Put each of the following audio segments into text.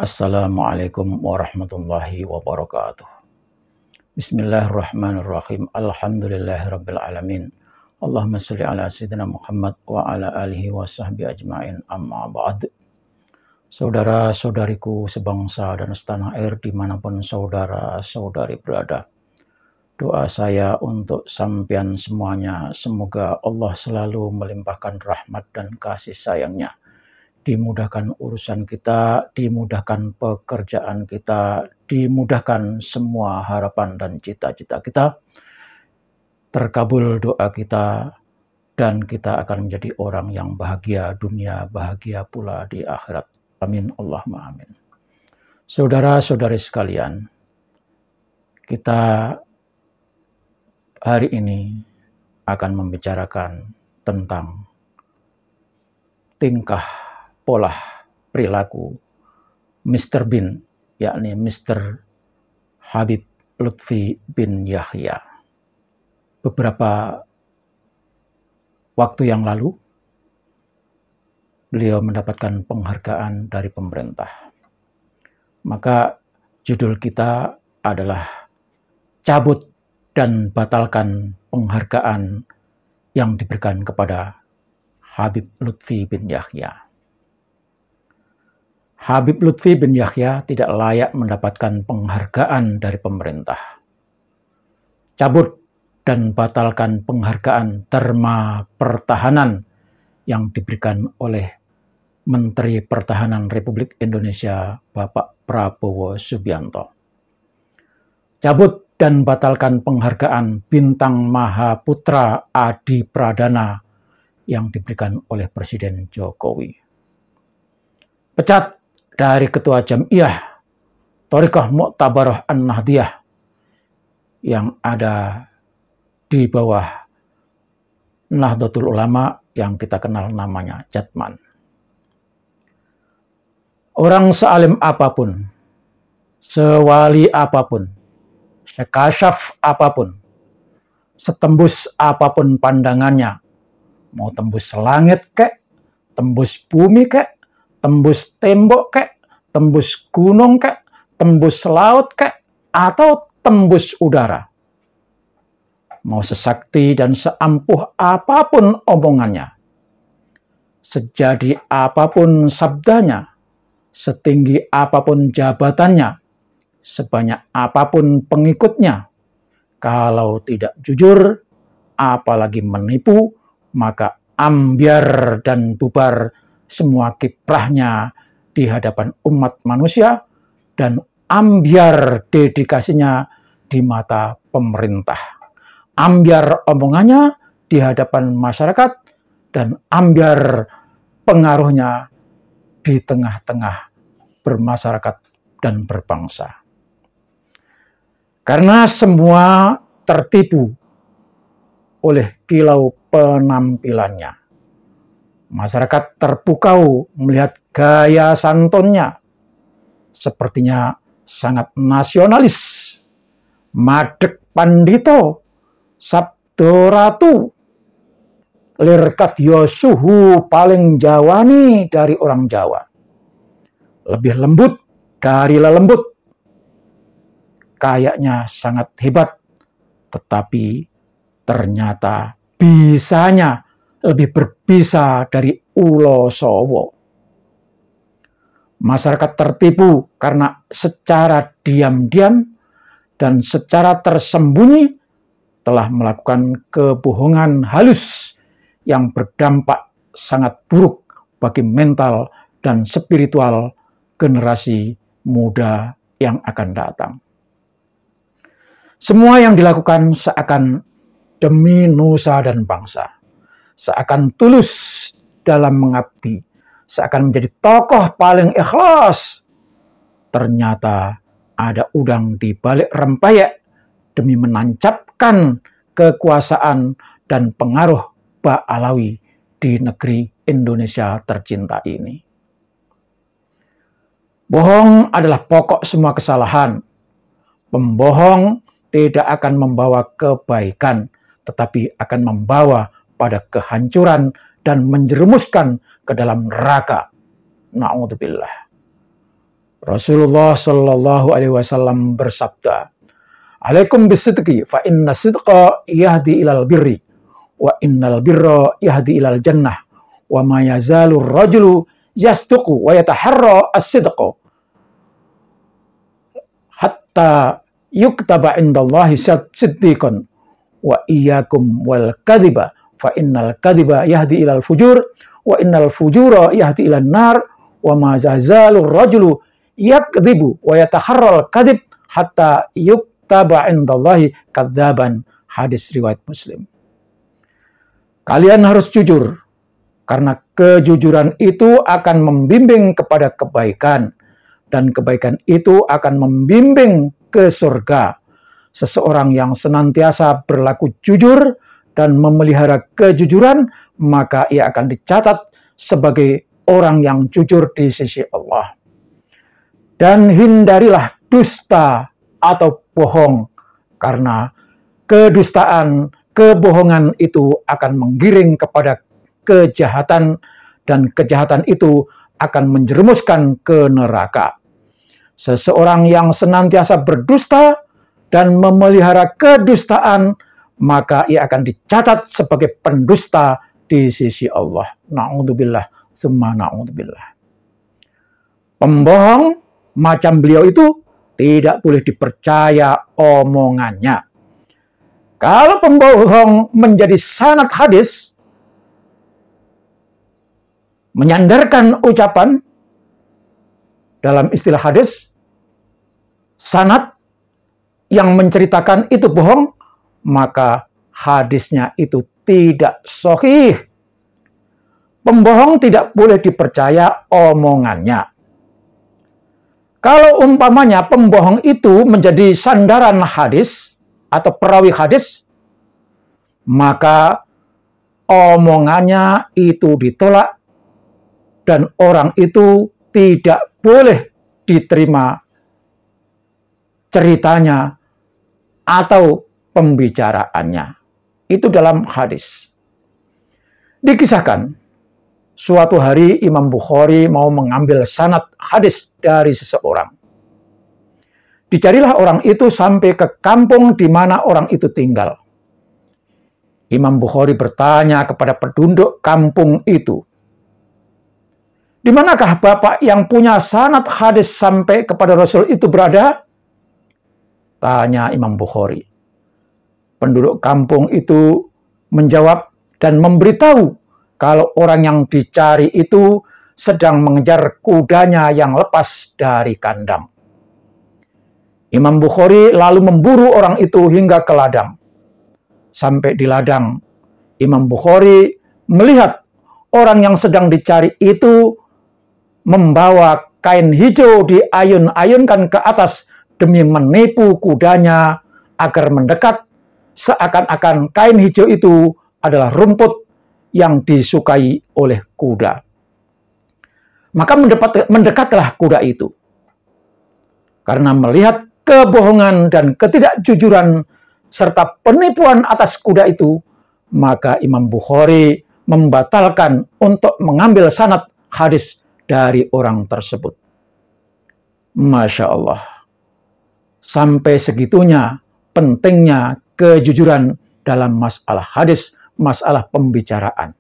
Assalamualaikum warahmatullahi wabarakatuh. Bismillahirrahmanirrahim. Alhamdulillahirabbil alamin. Allahumma shalli ala sayyidina Muhammad wa ala alihi wa sahbihi ajmain. Amma ba'd. Saudara-saudariku sebangsa dan setanah air dimanapun saudara-saudari berada. Doa saya untuk sampean semuanya, semoga Allah selalu melimpahkan rahmat dan kasih sayangnya. Dimudahkan urusan kita, dimudahkan pekerjaan kita, dimudahkan semua harapan dan cita-cita kita. Terkabul doa kita, dan kita akan menjadi orang yang bahagia dunia, bahagia pula di akhirat. Amin, Allahumma amin. Saudara-saudari sekalian, kita hari ini akan membicarakan tentang tingkah pola perilaku Mr. Bin, yakni Mr. Habib Lutfi bin Yahya. Beberapa waktu yang lalu, beliau mendapatkan penghargaan dari pemerintah. Maka judul kita adalah cabut dan batalkan penghargaan yang diberikan kepada Habib Lutfi bin Yahya. Habib Lutfi bin Yahya tidak layak mendapatkan penghargaan dari pemerintah. Cabut dan batalkan penghargaan Dharma Pertahanan yang diberikan oleh Menteri Pertahanan Republik Indonesia Bapak Prabowo Subianto. Cabut dan batalkan penghargaan Bintang Mahaputra Adi Pradana yang diberikan oleh Presiden Jokowi. Pecat dari Ketua Jam'iyah Thariqah Mu'tabarah An-Nahdiyah yang ada di bawah Nahdlatul Ulama yang kita kenal namanya Jatman. Orang sealim apapun, sewali apapun, sekasyaf apapun, setembus apapun pandangannya, mau tembus langit kek, tembus bumi kek, tembus tembok kek, tembus gunung kek, tembus laut kek, atau tembus udara. Mau sesakti dan seampuh apapun omongannya, sejadi apapun sabdanya, setinggi apapun jabatannya, sebanyak apapun pengikutnya, kalau tidak jujur, apalagi menipu, maka ambyar dan bubar semua kiprahnya di hadapan umat manusia dan ambyar dedikasinya di mata pemerintah. Ambyar omongannya di hadapan masyarakat dan ambyar pengaruhnya di tengah-tengah bermasyarakat dan berbangsa. Karena semua tertipu oleh kilau penampilannya. Masyarakat terpukau melihat gaya santunnya. Sepertinya sangat nasionalis. Madeg pandito, sabdo ratu. Lirkat yosuhu paling jawani dari orang Jawa. Lebih lembut dari lelembut. Kayaknya sangat hebat. Tetapi ternyata bisanya lebih berbisa dari ulo sowo. Masyarakat tertipu karena secara diam-diam dan secara tersembunyi telah melakukan kebohongan halus yang berdampak sangat buruk bagi mental dan spiritual generasi muda yang akan datang. Semua yang dilakukan seakan demi nusa dan bangsa. Seakan tulus dalam mengabdi, seakan menjadi tokoh paling ikhlas. Ternyata ada udang di balik rempeyek demi menancapkan kekuasaan dan pengaruh Ba Alawi di negeri Indonesia tercinta ini. Bohong adalah pokok semua kesalahan. Pembohong tidak akan membawa kebaikan, tetapi akan membawa pada kehancuran dan menjerumuskan ke dalam neraka. Na'udzubillah. Rasulullah Shallallahu Alaihi Wasallam bersabda, "Alaikum bisidqi, fa inna sidqa yahdi ilal birri, wa innal birra yahdi ilal jannah, wa ma yazalu rajulu yasduqu wa yataharra as-sidqa hatta yuktaba indallahi siddiqan, wa iyyakum wal kadhiba, fa innal kadhiba yahdi ilal fujur, wa innal fujura yahdi ilan nar, wa ma yazalu rajulu yakdzibu wa yataharral kadzib hatta yuktaba indallahi kadzaban." Hadis riwayat Muslim. Kalian harus jujur, karena kejujuran itu akan membimbing kepada kebaikan, dan kebaikan itu akan membimbing ke surga. Seseorang yang senantiasa berlaku jujur dan memelihara kejujuran, maka ia akan dicatat sebagai orang yang jujur di sisi Allah. Dan hindarilah dusta atau bohong, karena kedustaan, kebohongan itu akan menggiring kepada kejahatan, dan kejahatan itu akan menjerumuskan ke neraka. Seseorang yang senantiasa berdusta dan memelihara kedustaan, maka ia akan dicatat sebagai pendusta di sisi Allah. Na'udzubillah, summa na'udzubillah. Pembohong macam beliau itu tidak boleh dipercaya omongannya. Kalau pembohong menjadi sanad hadis, menyandarkan ucapan, dalam istilah hadis, sanad yang menceritakan itu bohong, maka hadisnya itu tidak sahih. Pembohong tidak boleh dipercaya omongannya. Kalau umpamanya pembohong itu menjadi sandaran hadis atau perawi hadis, maka omongannya itu ditolak dan orang itu tidak boleh diterima ceritanya atau pembicaraannya. Itu dalam hadis. Dikisahkan, suatu hari Imam Bukhari mau mengambil sanad hadis dari seseorang. Dicarilah orang itu sampai ke kampung di mana orang itu tinggal. Imam Bukhari bertanya kepada penduduk kampung itu, "Di manakah Bapak yang punya sanad hadis sampai kepada Rasul itu berada?" Tanya Imam Bukhari. Penduduk kampung itu menjawab dan memberitahu kalau orang yang dicari itu sedang mengejar kudanya yang lepas dari kandang. Imam Bukhari lalu memburu orang itu hingga ke ladang. Sampai di ladang, Imam Bukhari melihat orang yang sedang dicari itu membawa kain hijau diayun-ayunkan ke atas demi menipu kudanya agar mendekat, seakan-akan kain hijau itu adalah rumput yang disukai oleh kuda. Maka mendekatlah kuda itu. Karena melihat kebohongan dan ketidakjujuran serta penipuan atas kuda itu, maka Imam Bukhari membatalkan untuk mengambil sanad hadis dari orang tersebut. Masya Allah. Sampai segitunya pentingnya kejujuran dalam masalah hadis, masalah pembicaraan.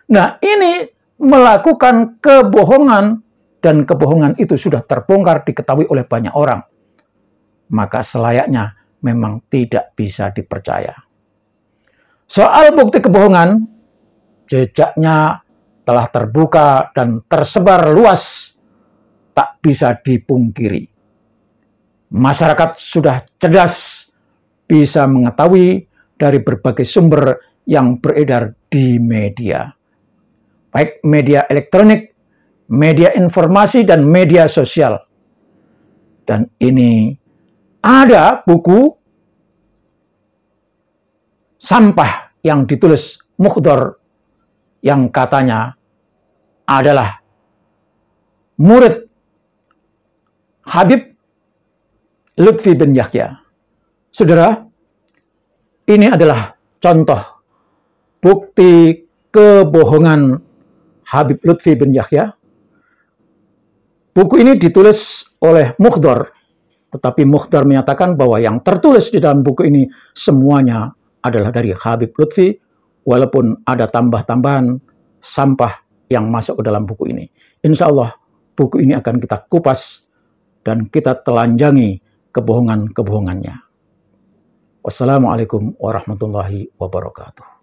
Nah, ini melakukan kebohongan, dan kebohongan itu sudah terbongkar diketahui oleh banyak orang. Maka selayaknya memang tidak bisa dipercaya. Soal bukti kebohongan, jejaknya telah terbuka dan tersebar luas, tak bisa dipungkiri. Masyarakat sudah cerdas, bisa mengetahui dari berbagai sumber yang beredar di media. Baik media elektronik, media informasi, dan media sosial. Dan ini ada buku sampah yang ditulis Mukhdar yang katanya adalah murid Habib Lutfi bin Yahya. Saudara, ini adalah contoh bukti kebohongan Habib Lutfi bin Yahya. Buku ini ditulis oleh Mukhdar, tetapi Mukhdar menyatakan bahwa yang tertulis di dalam buku ini semuanya adalah dari Habib Lutfi, walaupun ada tambah-tambahan sampah yang masuk ke dalam buku ini. Insya Allah buku ini akan kita kupas dan kita telanjangi kebohongan-kebohongannya. Wassalamualaikum warahmatullahi wabarakatuh.